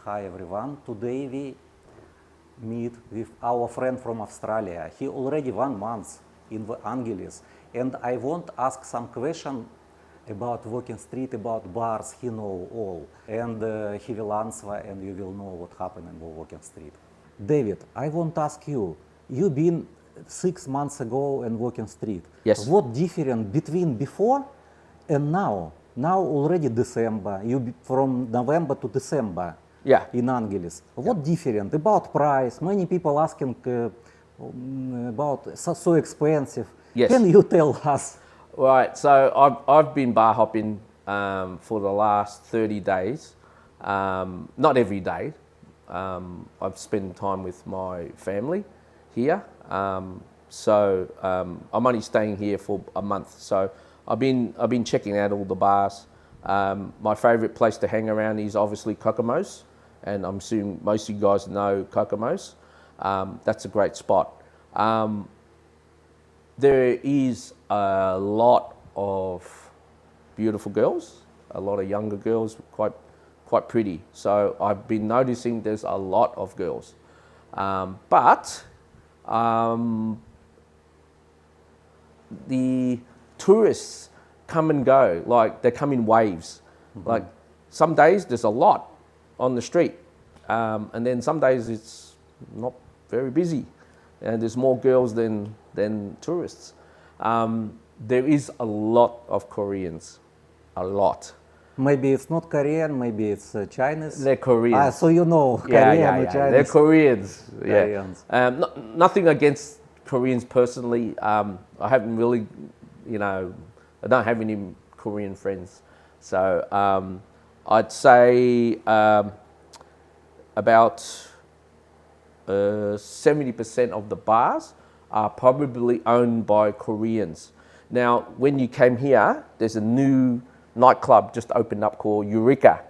Hi everyone. Today we meet with our friend from Australia. He already 1 month in the Angeles, and I want to ask some question about walking street, about bars. He know all, and he will answer, and you will know what happened in the walking street. David, I want to ask you. You been 6 months ago in walking street. Yes. What different between before and now? Now already December. You from November to December. Yeah. In Angeles. What different about price? Many people asking about so expensive. Yes. Can you tell us? Right, so I've been bar hopping for the last 30 days. Not every day. I've spent time with my family here. So I'm only staying here for a month. So I've been checking out all the bars. My favourite place to hang around is obviously Kokomo's, and I'm assuming most of you guys know Kokomo's. That's a great spot. There is a lot of beautiful girls, a lot of younger girls, quite pretty. So I've been noticing there's a lot of girls. But the tourists come and go, like they come in waves. Mm-hmm. Like some days there's a lot on the street, and then some days it's not very busy, and there's more girls than tourists. There is a lot of Koreans, a lot. Maybe it's not Korean, maybe it's Chinese. They're Koreans. So you know Korean or Chinese. They're Koreans. Koreans. Yeah. Nothing against Koreans personally. I haven't really, I don't have any Korean friends. So I'd say about 70% of the bars are probably owned by Koreans. Now, when you came here, there's a new nightclub just opened up called Eureka.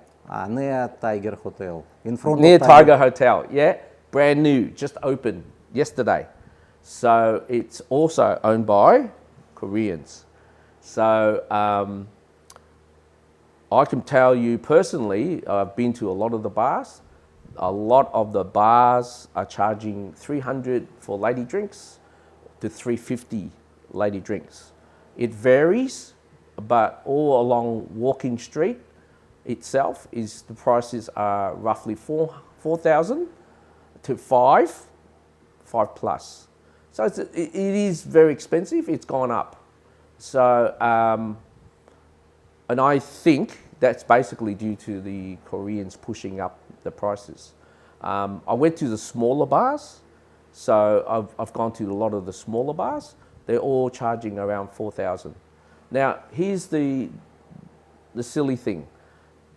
Near Tiger Hotel. In front Near of Tiger Hotel, yeah. Brand new, just opened yesterday. So it's also owned by Koreans. So I can tell you personally, I've been to a lot of the bars. A lot of the bars are charging $300 for lady drinks to $350 lady drinks. It varies, but all along Walking Street itself the prices are roughly $4,000 to $5 plus. So it is very expensive. It's gone up. So and I think that's basically due to the Koreans pushing up the prices. I went to the smaller bars, so I've gone to a lot of the smaller bars. They're all charging around $4,000. Now, here's the silly thing.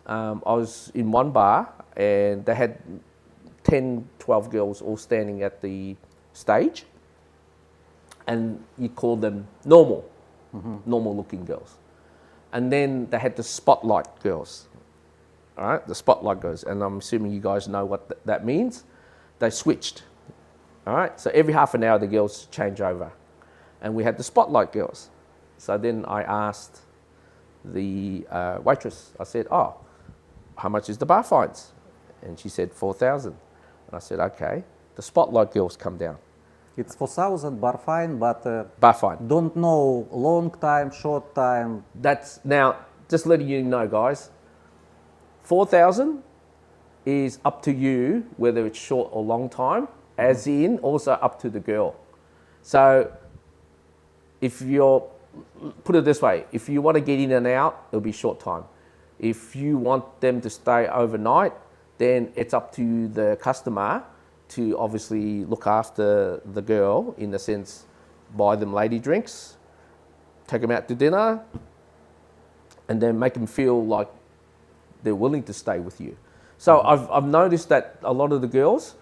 I was in one bar and they had 10, 12 girls all standing at the stage, and you call them normal, normal looking girls. And then they had the spotlight girls. All right, the spotlight girls, and I'm assuming you guys know what that means. They switched. All right, so every half an hour the girls change over, and we had the spotlight girls. So then I asked the waitress. I said, "Oh, how much is the bar fines?" And she said $4,000. And I said, "Okay." The spotlight girls come down. It's 4,000 bar fine, but Bar fine. don't know long time, short time. That's now just letting you know, guys. 4,000 is up to you whether it's short or long time, as in also up to the girl. So if you're, put it this way, if you want to get in and out, it'll be short time. If you want them to stay overnight, then it's up to the customer to obviously look after the girl, in the sense, buy them lady drinks, take them out to dinner, and then make them feel like they're willing to stay with you. So I've noticed that a lot of the girls,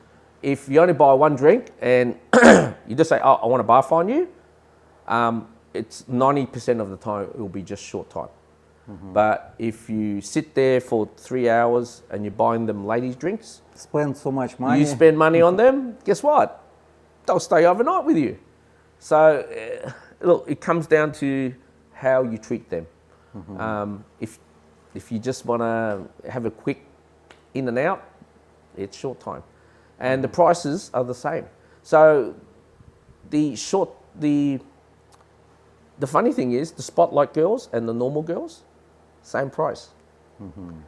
if you only buy one drink and you just say, "Oh, I want to bar fine you," it's 90% of the time it will be just short time. But if you sit there for 3 hours and you're buying them ladies' drinks, Spend so much money. you spend money on them, guess what? They'll stay overnight with you. So look, it comes down to how you treat them. If you just want to have a quick in and out, It's short time. And the prices are the same. So the funny thing is, the spotlight girls and the normal girls, same price.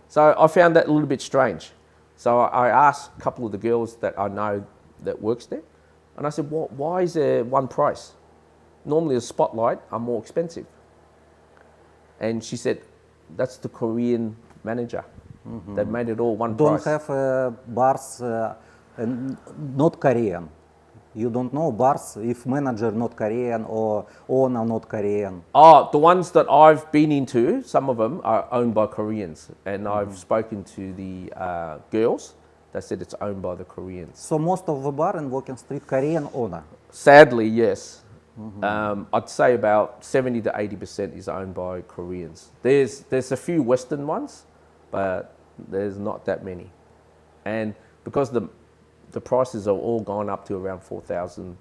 So I found that a little bit strange. So I asked a couple of the girls that I know that works there, and I said, why is there one price? Normally the spotlight are more expensive. And she said, that's the Korean manager. They made it all one Don't price. have bars not Korean. You don't know bars if manager not Korean or owner not Korean. Oh, the ones that I've been into, some of them are owned by Koreans. And I've spoken to the girls. They said it's owned by the Koreans. So most of the bar in Walking Street Korean owner. Sadly, yes. I'd say about 70 to 80% is owned by Koreans. There's a few Western ones, but there's not that many. And because the prices are all gone up to around 4,000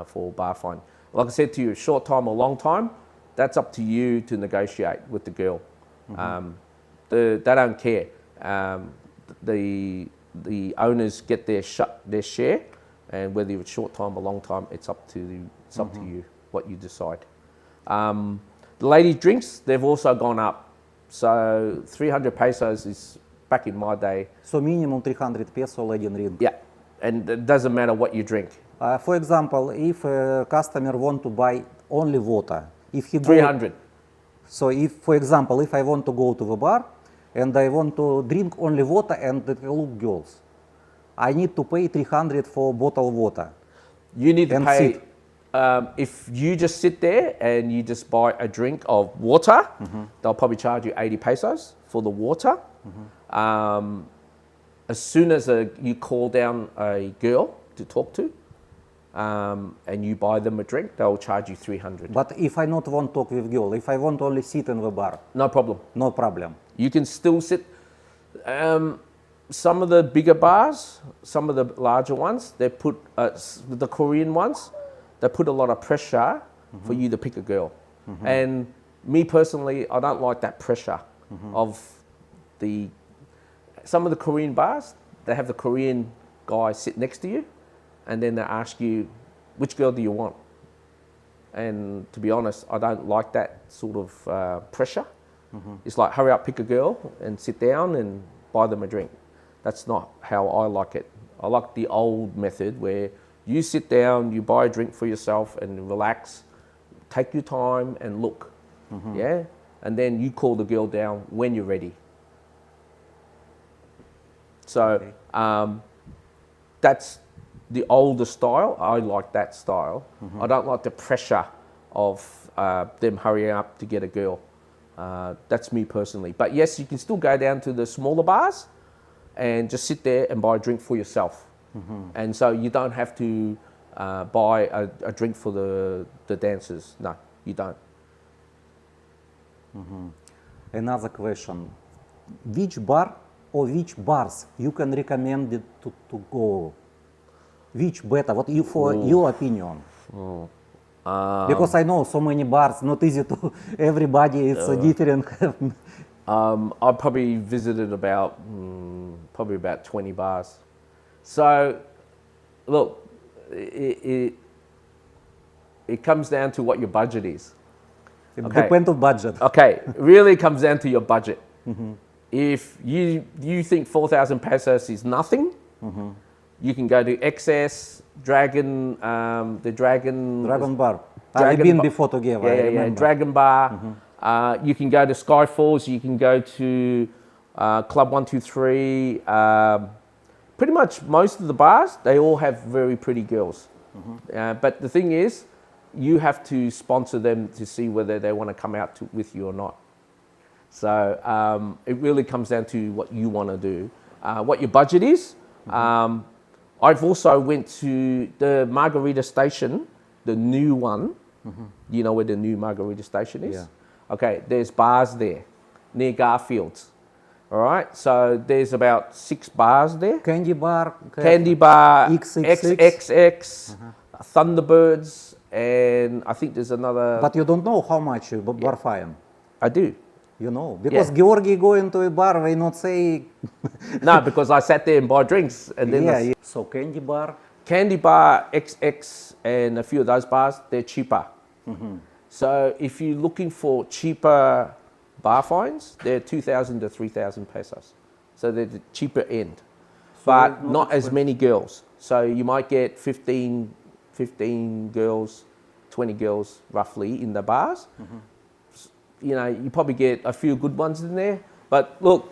for bar fine. Like I said to you, short time or long time, that's up to you to negotiate with the girl. They don't care. The owners get their share, and whether it's short time or long time, it's up to you what you decide. The lady drinks, they've also gone up. So 300 pesos is back in my day. So minimum 300 peso lady drink. Yeah, and it doesn't matter what you drink. For example, if a customer want to buy only water, if he 300. So if, for example, if I want to go to the bar and I want to drink only water and look girls, I need to pay 300 for bottled water. You need to And pay. sit. If you just sit there and you just buy a drink of water, they'll probably charge you 80 pesos for the water. As soon as you call down a girl to talk to, and you buy them a drink, they'll charge you 300. But if I not want to talk with girl, if I want only sit in the bar, No problem. no problem. You can still sit. Some of the bigger bars, some of the larger ones, they put the Korean ones. They put a lot of pressure for you to pick a girl. And me personally, I don't like that pressure of some of the Korean bars, they have the Korean guy sit next to you, and then they ask you, which girl do you want? And to be honest, I don't like that sort of pressure. It's like, hurry up, pick a girl and sit down and buy them a drink. That's not how I like it. I like the old method where you sit down, you buy a drink for yourself and relax, take your time and look, yeah? And then you call the girl down when you're ready. So that's the older style. I like that style. I don't like the pressure of them hurrying up to get a girl. That's me personally. But yes, you can still go down to the smaller bars and just sit there and buy a drink for yourself. And so you don't have to buy a drink for the dancers. No, you don't. Another question. Which bar or which bars you can recommend it to go? Which better? What you, for your opinion? Because I know so many bars, not easy to everybody, it's different. I probably visited about 20 bars. So, look, it comes down to what your budget is. It depends on budget. Okay, it really comes down to your budget. If you think 4,000 pesos is nothing, you can go to XS, Dragon, the Dragon... Dragon Bar. Dragon I've been Bar. before together, I remember. Yeah, Dragon Bar. You can go to Skyfalls, you can go to Club 123. Pretty much most of the bars, they all have very pretty girls. But the thing is, you have to sponsor them to see whether they want to come out with you or not. So it really comes down to what you want to do, what your budget is. I've also went to the Margarita Station, the new one. You know where the new Margarita Station is? Yeah. Okay, there's bars there near Garfield's. All right, so there's about 6 bars there. Candy Bar. Candy Bar, XXX. XXX, Thunderbirds, and I think there's another... But you don't know how much bar fine. I do. You know, because Georgi going to a bar, they not say. No, because I sat there and buy drinks, and then Yeah. So candy bar. Candy Bar, XX, and a few of those bars, they're cheaper. So if you're looking for cheaper bar fines, they're 2,000 to 3,000 pesos. So they're the cheaper end, but not as many girls. So you might get 15 girls, 20 girls roughly in the bars. You know, you probably get a few good ones in there. But look,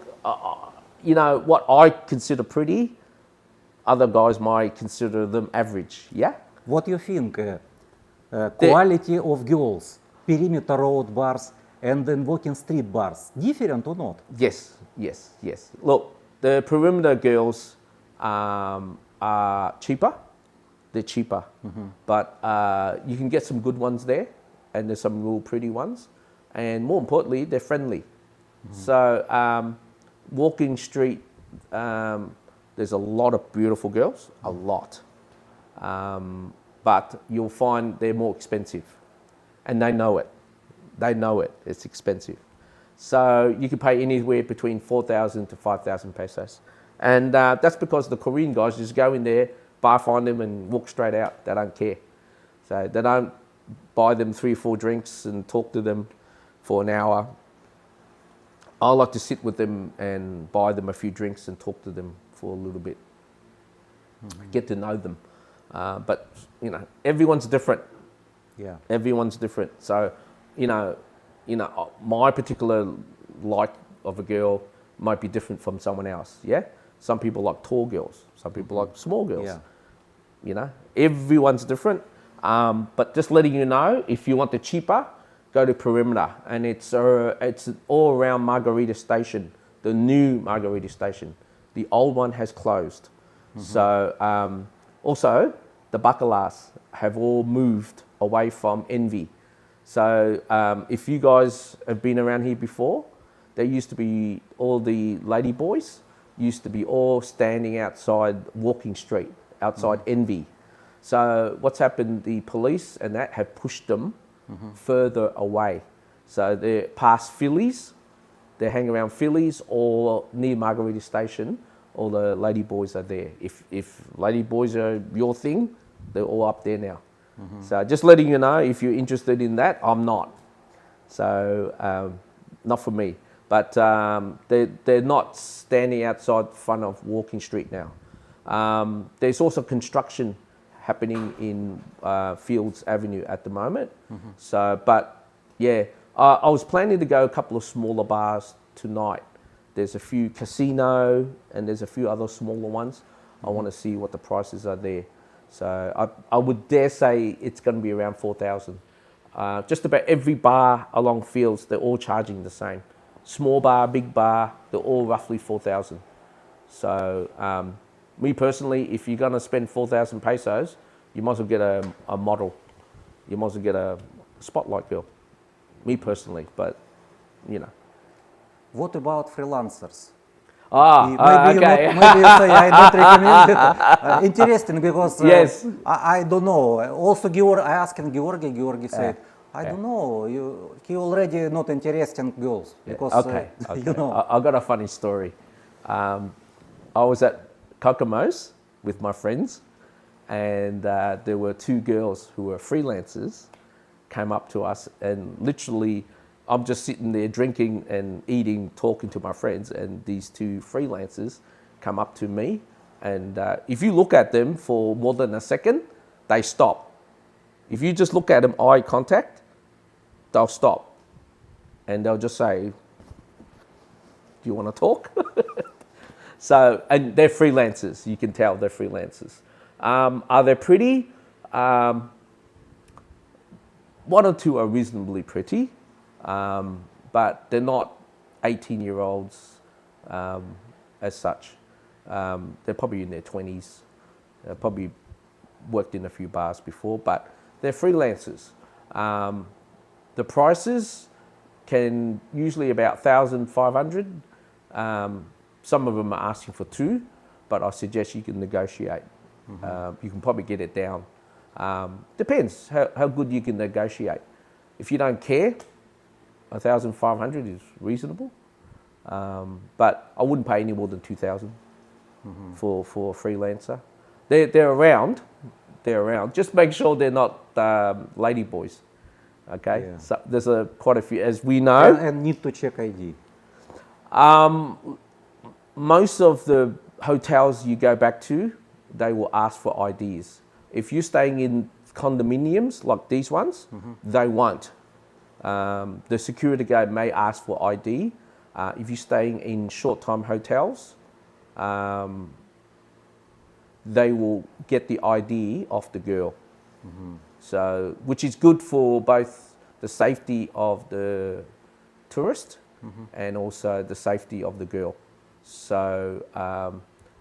you know, what I consider pretty, other guys might consider them average, yeah? What do you think? Quality of girls, perimeter road bars, and then walking street bars, different or not? Yes, yes, yes. Look, the perimeter girls are cheaper. They're cheaper. But you can get some good ones there, and there's some real pretty ones. And more importantly, they're friendly. So walking street, there's a lot of beautiful girls, a lot. But you'll find they're more expensive. And they know it. They know it. It's expensive. So you can pay anywhere between 4,000 to 5,000 pesos. And that's because the Korean guys just go in there, bar find them and walk straight out. They don't care. So they don't buy them 3 or 4 drinks and talk to them for an hour. I like to sit with them and buy them a few drinks and talk to them for a little bit. Get to know them. But, you know, everyone's different. Yeah. Everyone's different. So, you know, my particular like of a girl might be different from someone else, yeah? Some people like tall girls. Some people like small girls. Yeah. You know, everyone's different. But just letting you know, if you want the cheaper, go to Perimeter. And it's all around Margarita Station, the new Margarita Station. The old one has closed. So, also, the bacalas have all moved away from Envy. So if you guys have been around here before, there used to be all the ladyboys used to be all standing outside Walking Street, outside Envy. So what's happened, the police and that have pushed them further away. So they're past Phillies, they hang around Phillies or near Margarita Station, all the ladyboys are there. If ladyboys are your thing, they're all up there now. So just letting you know, if you're interested in that, I'm not. So not for me. But they're not standing outside the front of Walking Street now. There's also construction happening in Fields Avenue at the moment. So, but yeah, I was planning to go a couple of smaller bars tonight. There's a few casino and there's a few other smaller ones. I want to see what the prices are there. So I would dare say it's going to be around 4,000. Just about every bar along Fields, they're all charging the same. Small bar, big bar, they're all roughly 4,000. So me personally, if you're going to spend 4,000 pesos, you might as well get a model. You might as well get a spotlight girl. Me personally, but you know. What about freelancers? Okay. Maybe you say I don't recommend it. Interesting because yes. I don't know. Also, I asked Georgi said, I don't know. He already not interested in girls because you know. I got a funny story. I was at Kokomo's with my friends, and there were 2 girls who were freelancers, came up to us, and literally, I'm just sitting there drinking and eating, talking to my friends, and these 2 freelancers come up to me, and if you look at them for more than a second, they stop. If you just look at them, eye contact, they'll stop, and they'll just say, "Do you want to talk?" So, and they're freelancers. You can tell they're freelancers. Are they pretty? 1 or 2 are reasonably pretty. But they're not 18-year-olds as such. They're probably in their 20s. They've probably worked in a few bars before, but they're freelancers. The prices can usually about 1,500. Some of them are asking for 2, but I suggest you can negotiate. You can probably get it down. Depends how good you can negotiate. If you don't care, 1,500 is reasonable. But I wouldn't pay any more than 2,000 for a freelancer. They're around. They're around. Just make sure they're not ladyboys. Okay. Yeah. So there's quite a few, as we know. And need to check ID. Most of the hotels you go back to, they will ask for IDs. If you're staying in condominiums like these ones, they won't. The security guard may ask for ID. If you're staying in short-time hotels, they will get the ID of the girl. So, which is good for both the safety of the tourist and also the safety of the girl. So,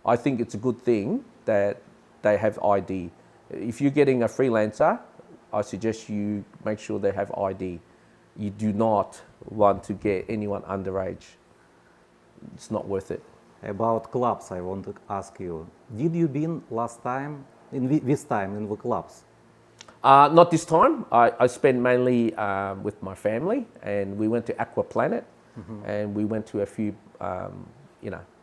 I think it's a good thing that they have ID. If you're getting a freelancer, I suggest you make sure they have ID. You do not want to get anyone underage. It's not worth it. About clubs, I want to ask you. Did you been last time, this time in the clubs? Not this time. I spent mainly with my family, and we went to Aqua Planet, and we went to a few,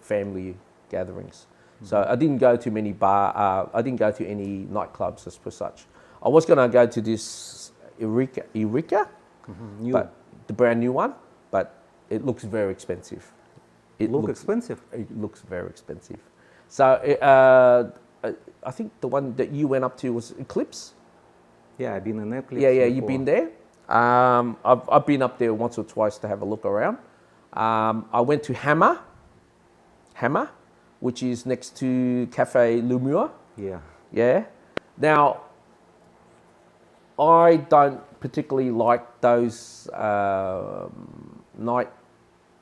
family gatherings. So I didn't go to many I didn't go to any nightclubs as per such. I was going to go to this Eureka, but the brand new one, but it looks very expensive. It looks expensive? It looks very expensive. So I think the one that you went up to was Eclipse. Yeah, I've been in Eclipse. Yeah, before. you've been there. I've been up there once or twice to have a look around. I went to Hammer, which is next to Cafe Lumur. Yeah. Yeah. Now, I don't particularly like those night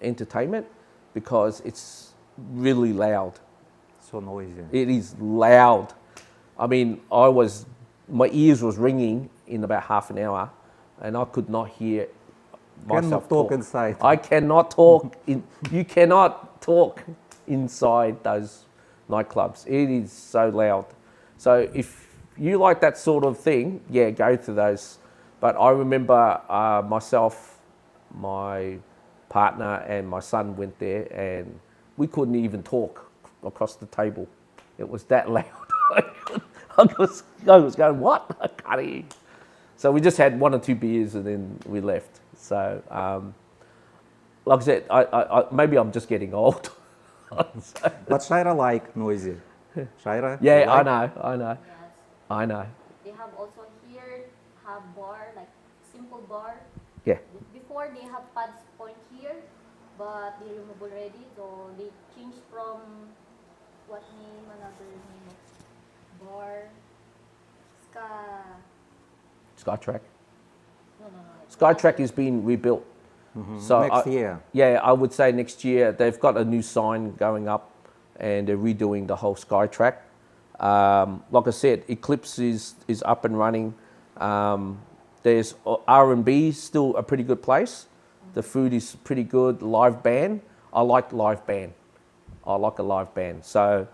entertainment because it's really loud. So noisy. It is loud. I mean, my ears was ringing in about half an hour, and I could not hear myself talk inside. I cannot talk. You cannot talk inside those nightclubs. It is so loud. So if you like that sort of thing, yeah, go to those. But I remember myself, my partner, and my son went there, and we couldn't even talk across the table. It was that loud. I was going, what? I can't hear you. So we just had 1 or 2 beers and then we left. So, like I said, I maybe I'm just getting old. So, But Shaira like noisy. Shaira? yeah, you like? I know. Yes. I know. They have also here have bar, like simple bar. Yeah. Before they have pads point here, but they remove already. So they changed from another name of bar, Skytrack. No. Skytrack is being rebuilt. So Next year. Yeah, I would say next year. They've got a new sign going up and they're redoing the whole Skytrack. Like I said, Eclipse is up and running. There's R&B, still a pretty good place. The food is pretty good. Live band. I like live band. I like a live band. So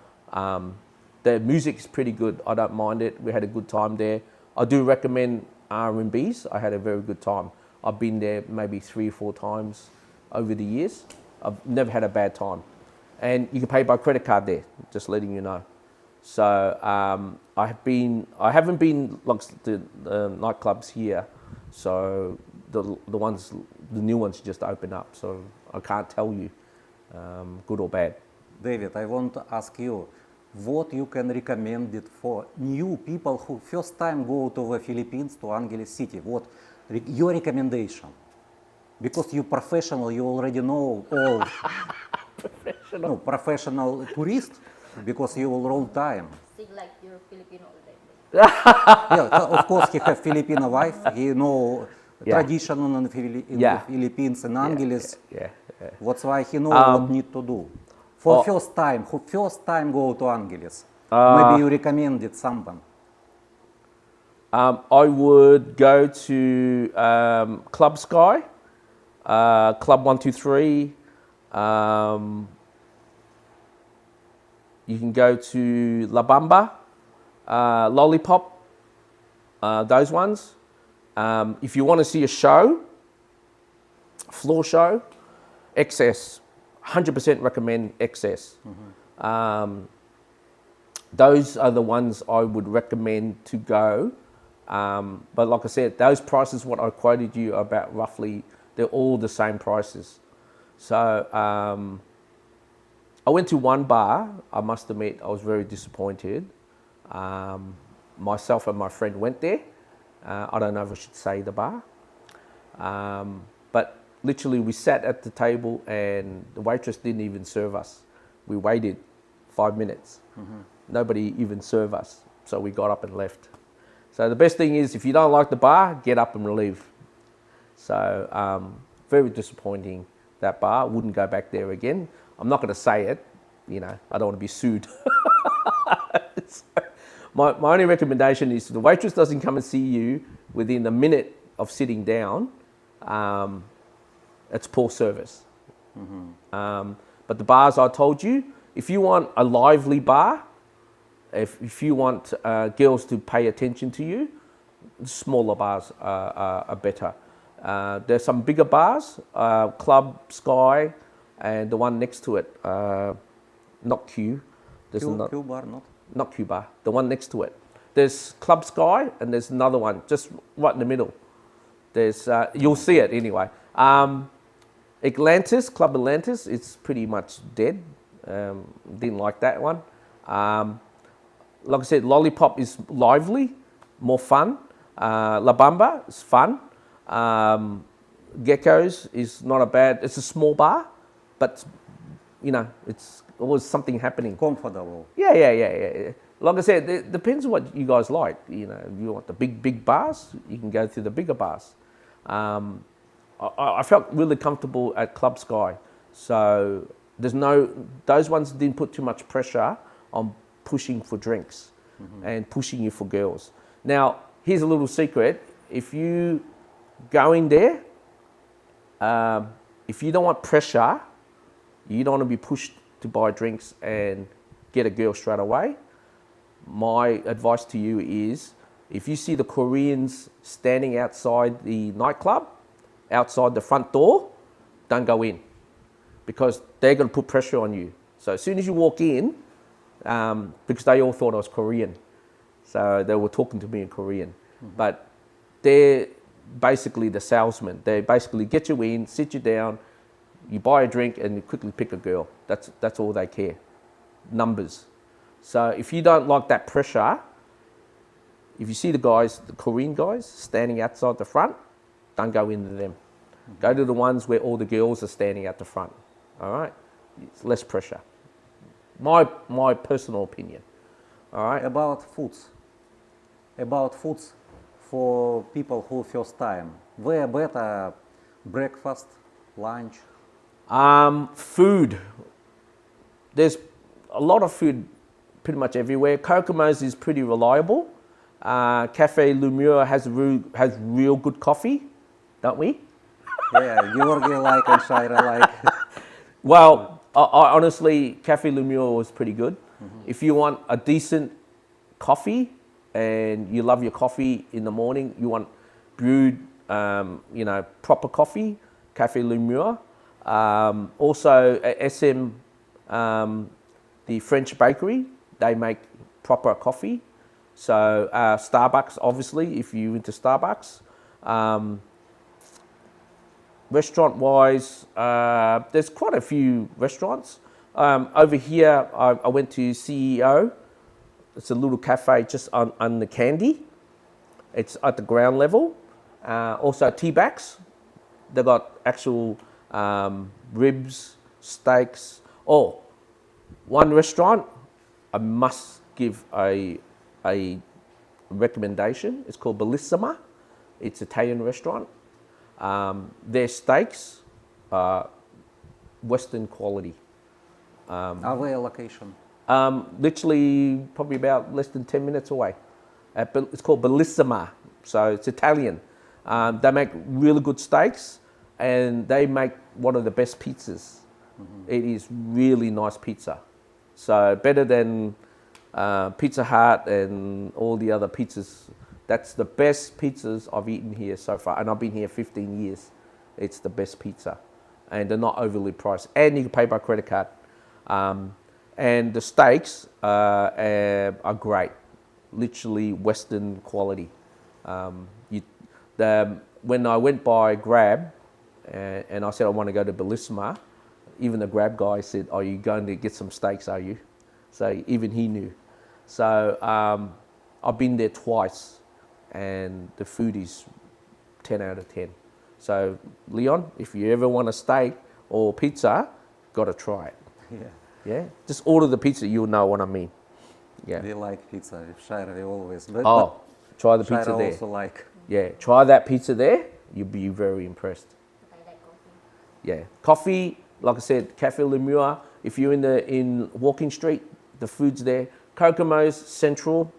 the music is pretty good. I don't mind it. We had a good time there. I do recommend R&Bs. I had a very good time. I've been there maybe 3 or 4 times over the years. I've never had a bad time. And you can pay by credit card there, just letting you know. So I haven't been like the nightclubs here. So the new ones just open up. So I can't tell you good or bad. David, I want to ask you, what you can recommend it for new people who first time go to the Philippines, to Angeles City? What your recommendation? Because you're professional, you already know all. Professional. No, professional tourist, because you will roll time. Sing like you're Filipino already. Yeah, of course he have Filipino wife. He know Yeah. tradition in the Yeah. Philippines and Angeles. Yeah. That's why he know what need to do. For first time, who first time go to Angeles, maybe you recommended someone. I would go to Club Sky, Club 123. You can go to La Bamba, Lollipop, those ones. If you want to see a show, floor show, XS, 100% recommend XS. Those are the ones I would recommend to go. But like I said, those prices, what I quoted you about roughly, they're all the same prices. So I went to one bar, I must admit, I was very disappointed. Myself and my friend went there. I don't know if I should say the bar. But literally we sat at the table and the waitress didn't even serve us. We waited 5 minutes. Nobody even served us. So we got up and left. So the best thing is if you don't like the bar, get up and leave. So very disappointing, that bar. Wouldn't go back there again. I'm not going to say it, you know, I don't want to be sued. So my only recommendation is if the waitress doesn't come and see you within a minute of sitting down, it's poor service. But the bars I told you, if you want a lively bar, if you want girls to pay attention to you, smaller bars are better. There's some bigger bars, Club Sky, and the one next to it, not Q. There's Q bar, not Q bar, the one next to it. There's Club Sky and there's another one just right in the middle. There's you'll see it anyway. Atlantis, Club Atlantis, it's pretty much dead. Didn't like that one. Like I said, Lollipop is lively, more fun. La Bamba is fun. Gecko's is not a bad, it's a small bar, but you know, it's always something happening. Comfortable. Yeah. Like I said, it depends what you guys like. You know, if you want the big bars, you can go to the bigger bars. I felt really comfortable at Club Sky. So those ones didn't put too much pressure on pushing for drinks and pushing you for girls. Now, here's a little secret. If you go in there, if you don't want pressure, you don't want to be pushed to buy drinks and get a girl straight away, my advice to you is if you see the Koreans standing outside the nightclub, outside the front door, don't go in because they're going to put pressure on you. So as soon as you walk in, because they all thought I was Korean, so they were talking to me in Korean, but they're basically the salesman. They basically get you in, sit you down, you buy a drink and you quickly pick a girl. That's all they care, numbers. So if you don't like that pressure, if you see the Korean guys standing outside the front, don't go into them. Go to the ones where all the girls are standing at the front. All right, it's less pressure. My personal opinion. All right. About foods for people who first time. Where better breakfast, lunch? Food. There's a lot of food pretty much everywhere. Kokomo's is pretty reliable. Cafe Lumure has real good coffee, don't we? Yeah, Georgi like and Shaira like. Well, I honestly, Cafe Lumure was pretty good. If you want a decent coffee and you love your coffee in the morning, you want brewed, proper coffee, Cafe Lumure. Also, SM, the French bakery, they make proper coffee. So Starbucks, obviously, if you're into Starbucks. Restaurant-wise, there's quite a few restaurants. Over here, I went to CEO. It's a little cafe just on the Candy. It's at the ground level. Also, T-Backs. They've got actual ribs, steaks. Oh, one restaurant I must give a recommendation. It's called Bellissima. It's an Italian restaurant. Their steaks are Western quality. Away location. Literally probably about less than 10 minutes away. It's called Bellissima, so it's Italian. They make really good steaks and they make one of the best pizzas. It is really nice pizza. So better than Pizza Hut and all the other pizzas. That's the best pizzas I've eaten here so far, and I've been here 15 years. it's the best pizza. And they're not overly priced. And you can pay by credit card. And the steaks are great. Literally Western quality. When I went by Grab and I said I want to go to Bellissima, even the Grab guy said, "Are you going to get some steaks, are you?" So even he knew. So I've been there twice and the food is 10 out of 10. So Leon, if you ever want a steak or pizza, got to try it. Yeah. Yeah, just order the pizza, you'll know what I mean. Yeah. We like pizza. With Shaira, we always. Try the pizza Shaira there. also like. Yeah, try that pizza there. You'll be very impressed. I like coffee. Yeah, coffee. Like I said, Cafe Lemur. If you're in Walking Street, the food's there. Kokomo's Central.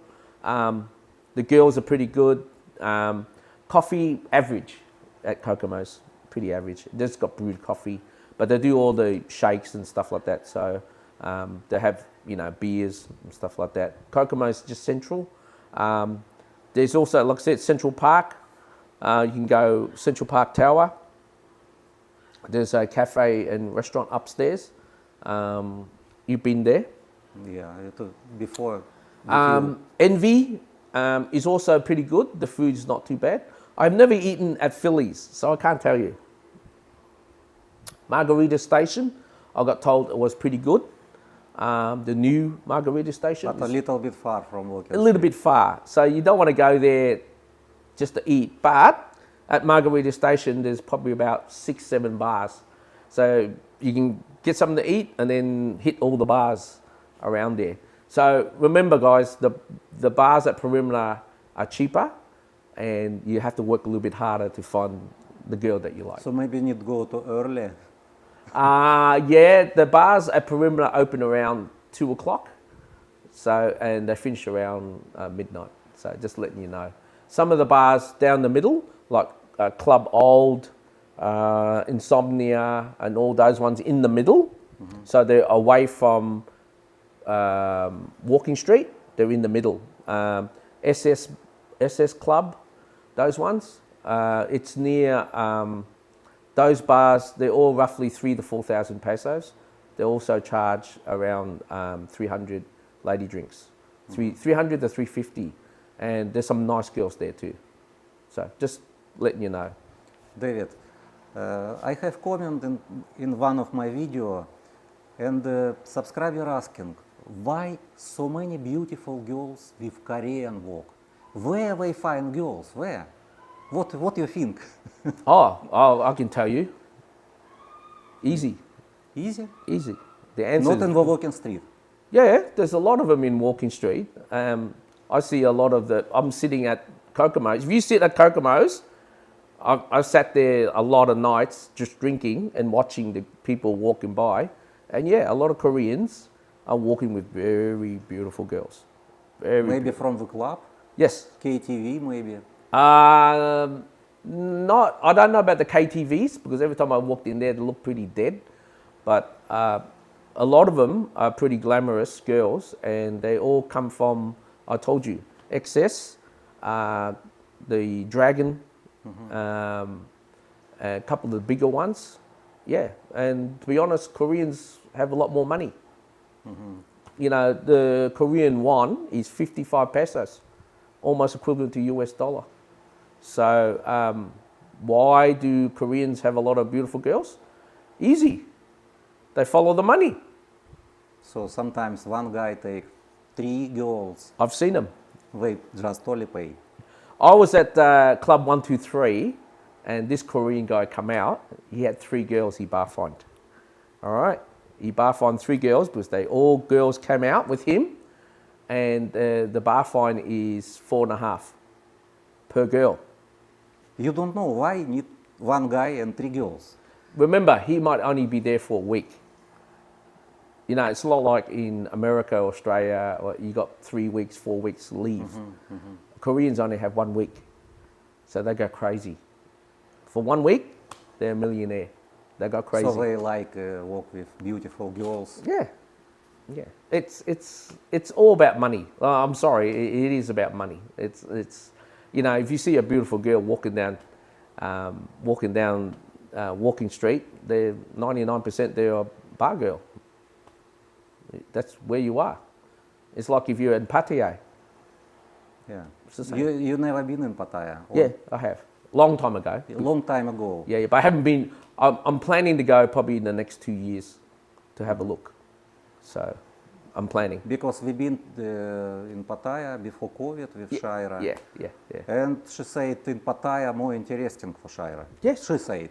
The girls are pretty good. Coffee average at Kokomo's, pretty average. They just got brewed coffee, but they do all the shakes and stuff like that. So they have beers and stuff like that. Kokomo's just Central. There's also, like I said, Central Park. You can go Central Park Tower. There's a cafe and restaurant upstairs. You've been there. Yeah, before. Envy is also pretty good. The food's not too bad. I've never eaten at Philly's, so I can't tell you. Margarita Station, I got told it was pretty good. The new Margarita Station. But a little bit far from Walking A little bit far, so you don't want to go there just to eat. But at Margarita Station, there's probably about 6-7 bars. So you can get something to eat and then hit all the bars around there. So remember, guys, the bars at Perimeter are cheaper and you have to work a little bit harder to find the girl that you like. So maybe you need to go to early. Yeah, the bars at Perimeter open around 2 o'clock. So, and they finish around midnight. So just letting you know. Some of the bars down the middle, like Club Old, Insomnia, and all those ones in the middle. Mm-hmm. So they're away from Walking Street. They're in the middle. SS Club, those ones. It's near those bars. They're all roughly 3,000 to 4,000 pesos. They also charge around 300 lady drinks, 300 to 350, and there's some nice girls there too. So just letting you know. David, I have comment in one of my video, and subscriber asking, why so many beautiful girls with Korean walk? Where they find girls? Where? What do you think? Oh, I can tell you. Easy. Easy? Easy. The answer Not in the walking street. Yeah, there's a lot of them in Walking Street. I see a lot of I'm sitting at Kokomo's. If you sit at Kokomo's, I've sat there a lot of nights just drinking and watching the people walking by. And yeah, a lot of Koreans are walking with very beautiful girls. Maybe from the club? Yes. KTV maybe? I don't know about the KTVs, because every time I walked in there, they look pretty dead. But a lot of them are pretty glamorous girls, and they all come from, I told you, XS, the Dragon, a couple of the bigger ones. Yeah, and to be honest, Koreans have a lot more money. You know, the Korean won is 55 pesos, almost equivalent to US dollar. So why do Koreans have a lot of beautiful girls? Easy. They follow the money. So sometimes one guy take 3 girls. I've seen them. They just only pay. I was at Club 123, and this Korean guy come out. He had 3 girls he bar fined. All right, he bar fined 3 girls because all girls came out with him, and the bar fine is 4.5 per girl. You don't know why you need one guy and 3 girls. Remember, he might only be there for a week. You know, it's not like in America, Australia, or you got 3 weeks, 4 weeks leave. Koreans only have 1 week, so they go crazy. For 1 week, they're a millionaire. They go crazy. So they like walk with beautiful girls. Yeah, yeah. It's all about money. I'm sorry, it is about money. It's you know, if you see a beautiful girl walking down Walking Street, they're 99% they're a bar girl. That's where you are. It's like if you're in Pattaya. Yeah. It's the same. You never been in Pattaya? Or Yeah, I have. Long time ago. a long time ago. Yeah, but I haven't been. I'm planning to go probably in the next 2 years to have a look. So I'm planning. Because we've been in Pattaya before COVID with Shaira. Yeah. And she said in Pattaya more interesting for Shaira. Yes. She said.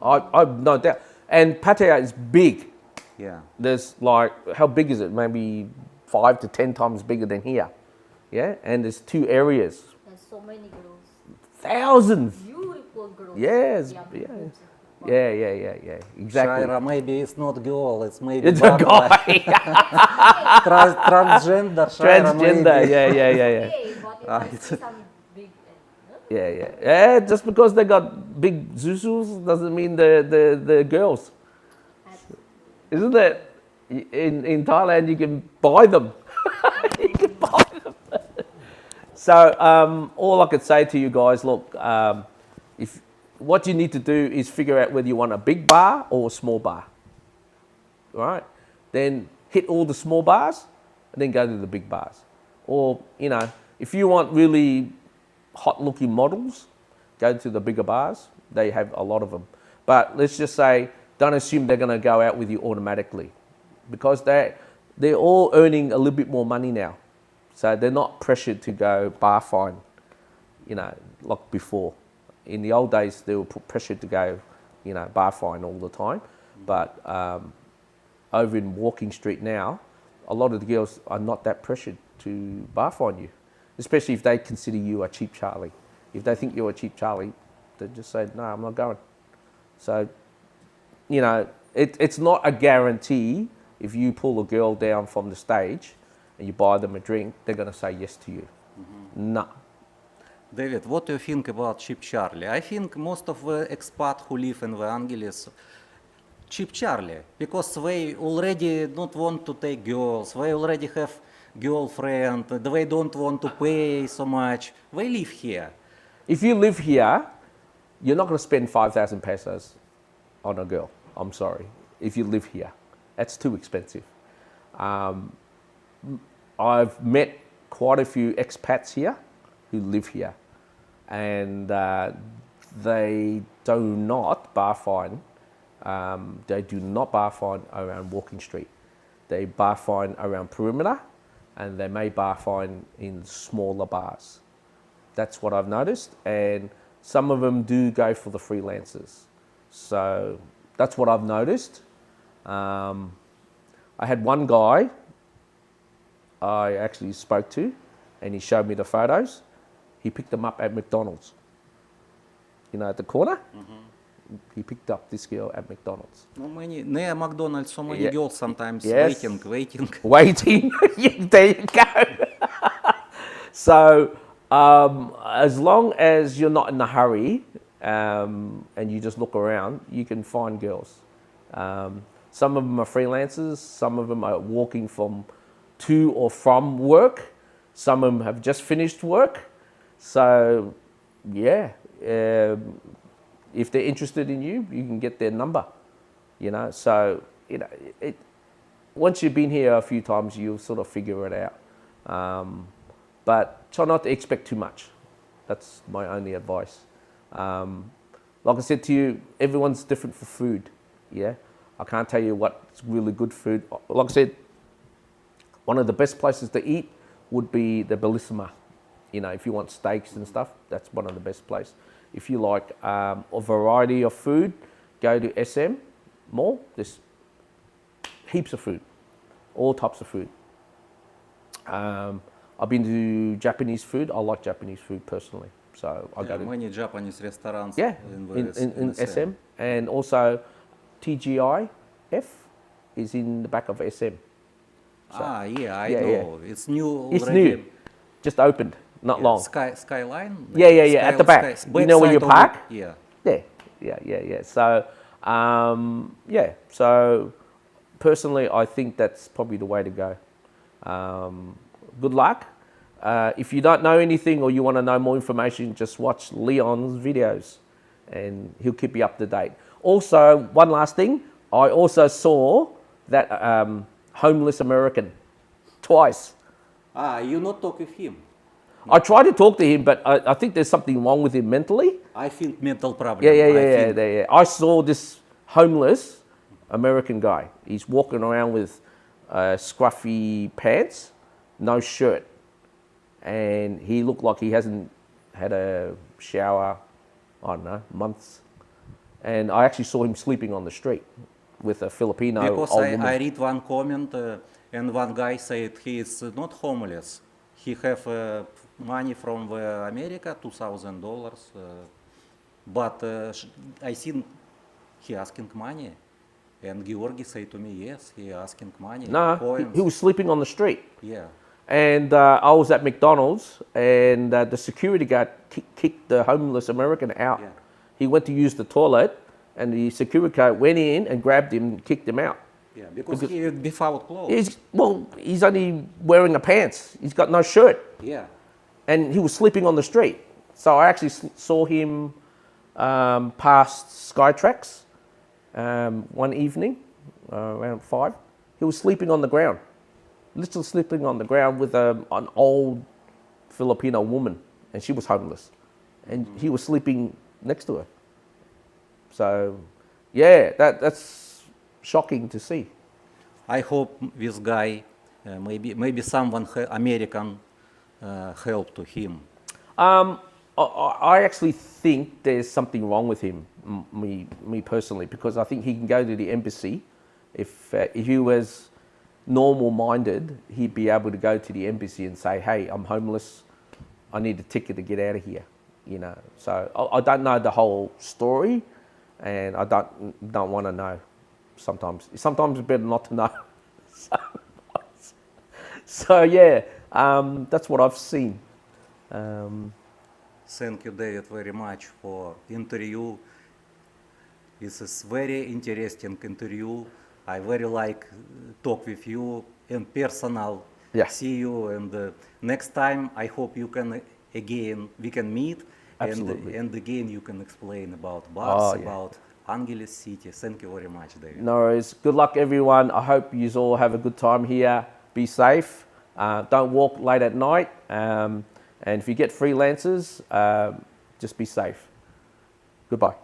I've no doubt. And Pattaya is big. Yeah. There's like, how big is it? Maybe 5 to 10 times bigger than here. Yeah, and there's 2 areas. There's so many girls. Thousands. Beautiful girls. Yes. Yeah. Yeah. Exactly. Shaira, maybe it's not girl, it's maybe It's a guy. transgender. Shaira, Transgender. maybe. Yeah. Okay, but it must be some big. Yeah. Just because they got big zuzus doesn't mean they're girls. Isn't it? In Thailand, you can buy them. You can buy them. So all I could say to you guys, look, if what you need to do is figure out whether you want a big bar or a small bar. All right? Then hit all the small bars and then go to the big bars. Or, you know, if you want really hot-looking models, go to the bigger bars. They have a lot of them. But let's just say, don't assume they're going to go out with you automatically, because they're all earning a little bit more money now. So they're not pressured to go bar fine, you know, like before. In the old days, they were pressured to go, you know, bar fine all the time. But over in Walking Street now, a lot of the girls are not that pressured to bar fine you, especially if they consider you a cheap Charlie. If they think you're a cheap Charlie, they just say, no, I'm not going. So, you know, it's not a guarantee. If you pull a girl down from the stage and you buy them a drink, they're going to say yes to you. No. David, what do you think about cheap Charlie? I think most of the expats who live in the Angeles, cheap Charlie, because they already don't want to take girls, they already have girlfriend, they don't want to pay so much. They live here. If you live here, you're not going to spend 5,000 pesos on a girl. I'm sorry. If you live here, that's too expensive. I've met quite a few expats here who live here, and they do not bar fine. They do not bar fine around Walking Street. They bar fine around perimeter, and they may bar fine in smaller bars. That's what I've noticed, and some of them do go for the freelancers. So that's what I've noticed. I had one guy I actually spoke to, and he showed me the photos. He picked them up at McDonald's. You know, at the corner? He picked up this girl at McDonald's. No, near McDonald's, so many girls sometimes Yes. waiting. Waiting. There you go. So, as long as you're not in a hurry and you just look around, you can find girls. Some of them are freelancers. Some of them are walking to or from work. Some of them have just finished work. So, yeah, if they're interested in you, you can get their number. You know, so you know, once you've been here a few times, you'll sort of figure it out. But try not to expect too much. That's my only advice. Like I said to you, everyone's different for food. Yeah, I can't tell you what's really good food. Like I said, one of the best places to eat would be the Bellissima. You know, if you want steaks and stuff, that's one of the best places. If you like a variety of food, go to SM Mall. There's heaps of food, all types of food. I've been to Japanese food. I like Japanese food personally, so I go to many Japanese restaurants. yeah in SM, and also TGIF is in the back of SM. So, I yeah. know. It's new already. It's new, just opened, not long. Skyline? Yeah, at the back. You know where you park? Yeah. Yeah. So, so personally, I think that's probably the way to go. Good luck. If you don't know anything or you want to know more information, just watch Leon's videos and he'll keep you up to date. Also, one last thing, I also saw that homeless American twice. Ah, you not talk with him. I tried to talk to him, but I think there's something wrong with him mentally. I think mental problem. Yeah. I saw this homeless American guy. He's walking around with scruffy pants, no shirt, and he looked like he hasn't had a shower, I don't know, months. And I actually saw him sleeping on the street with a Filipino Because old woman. I read one comment and one guy said he is not homeless. He have money from America, $2,000. But I think he asking money. And Georgi said to me, yes, he asking money. No, coins. he was sleeping on the street. Yeah. And I was at McDonald's, and the security guard kicked the homeless American out. Yeah. He went to use the toilet, and the security guard went in and grabbed him and kicked him out. Yeah, because he without clothes. He's only wearing a pants. He's got no shirt. Yeah. And he was sleeping on the street. So I actually saw him past Skytrax one evening, around 5. He was sleeping on the ground. Literally sleeping on the ground with an old Filipino woman, and she was homeless, and he was sleeping next to her. So, yeah, that's shocking to see. I hope this guy, maybe someone American help to him. I actually think there's something wrong with him, me personally, because I think he can go to the embassy. If he was normal-minded, he'd be able to go to the embassy and say, "Hey, I'm homeless. I need a ticket to get out of here." You know. So I don't know the whole story, and I don't want to know. Sometimes it's better not to know. So yeah, that's what I've seen. Thank you, David, very much for interview. This is very interesting interview. I very like talk with you in personal. Yeah. See you, and next time I hope we can meet. Absolutely. And again you can explain about bars, yeah. about Angeles City. Thank you very much, David. No worries. Good luck, everyone. I hope you all have a good time here. Be safe. Don't walk late at night. And if you get freelancers, just be safe. Goodbye.